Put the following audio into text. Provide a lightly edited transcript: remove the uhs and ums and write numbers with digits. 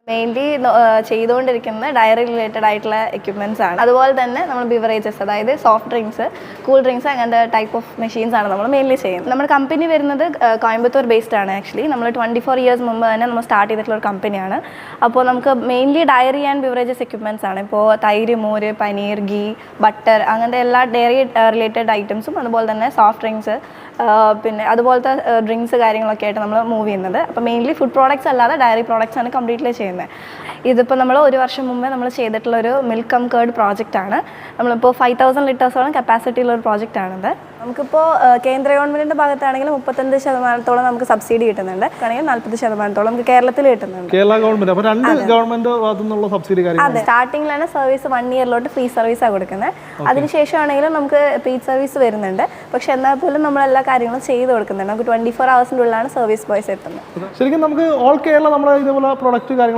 Mainly ചെയ്തുകൊണ്ടിരിക്കുന്ന diary related ആയിട്ടുള്ള equipments ആണ്. അതുപോലെ തന്നെ നമ്മൾ ബിവറേജസ്, അതായത് സോഫ്റ്റ് ഡ്രിങ്ക്സ്, കൂൾ ഡ്രിങ്ക്സ്, അങ്ങനത്തെ ടൈപ്പ് ഓഫ് മെഷീൻസ് ആണ് നമ്മൾ മെയിൻലി ചെയ്യുന്നത്. നമ്മുടെ കമ്പനി വരുന്നത് കോയമ്പത്തൂർ ബേസ്ഡ് ആണ്. ആക്ച്വലി നമ്മൾ 24 ഇയേഴ്സ് മുമ്പ് തന്നെ നമ്മൾ സ്റ്റാർട്ട് ചെയ്തിട്ടുള്ള ഒരു കമ്പനിയാണ്. അപ്പോൾ നമുക്ക് mainly dairy and beverages equipments ആണ്. ഇപ്പോൾ തൈര്, മോര്, പനീർ, ഗീ, ബട്ടർ, അങ്ങനത്തെ എല്ലാ ഡയറി റിലേറ്റഡ് ഐറ്റംസും, അതുപോലെ തന്നെ സോഫ്റ്റ് ഡ്രിങ്ക്സ്, പിന്നെ അതുപോലത്തെ ഡ്രിങ്ക്സ് കാര്യങ്ങളൊക്കെ ആയിട്ട് നമ്മൾ മൂവ് ചെയ്യുന്നത്. അപ്പോൾ മെയിൻലി ഫുഡ് പ്രോഡക്റ്റ്സ് അല്ലാതെ ഡയറി പ്രോഡക്റ്റ്സ് ആണ് കംപ്ലീറ്റ്ലി ചെയ്യുന്നത്. ഇതിപ്പോൾ നമ്മൾ 1 വർഷം മുമ്പേ നമ്മൾ ചെയ്തിട്ടുള്ളൊരു മിൽക്ക് കം കേർഡ് പ്രോജക്റ്റ് ആണ്. നമ്മളിപ്പോൾ 5000 ലിറ്റേഴ്സോളം കപ്പാസിറ്റി ഉള്ള ഒരു പ്രോജക്റ്റ് ആണിത്. നമുക്കിപ്പോൾ കേന്ദ്ര ഗവൺമെൻറ്റിൻ്റെ ഭാഗത്താണെങ്കിൽ 35% നമുക്ക് സബ്സിഡി കിട്ടുന്നുണ്ട്, ആണെങ്കിൽ 40% നമുക്ക് കേരളത്തിൽ കിട്ടുന്നുണ്ട്. കേരള ഗവൺമെന്റ്. അപ്പോൾ 2 ഗവൺമെന്റ് ഭാഗത്തുനിന്നുള്ള സബ്സിഡി കാര്യങ്ങൾ. അതെ, സ്റ്റാർട്ടിങ്ങിലാണ് സർവീസ് 1 ഇയറിലോട്ട് ഫ്രീ സർവീസാണ് കൊടുക്കുന്നത്. അതിനുശേഷം ആണെങ്കിലും നമുക്ക് പെയ്ഡ് സർവീസ് വരുന്നുണ്ട്. പക്ഷെ എന്നാൽ പോലും നമ്മളെല്ലാ കാര്യങ്ങളും ചെയ്ത് കൊടുക്കുന്നുണ്ട്. നമുക്ക് 24 ഹവേഴ്സിൻ്റെ ഉള്ളിലാണ് സർവീസ് ബോയ്സ് എത്തുന്നത്. ശരിക്കും നമുക്ക് ഓൾ കേരള നമ്മുടെ ഇതുപോലെ പ്രൊഡക്റ്റ് കാര്യങ്ങൾ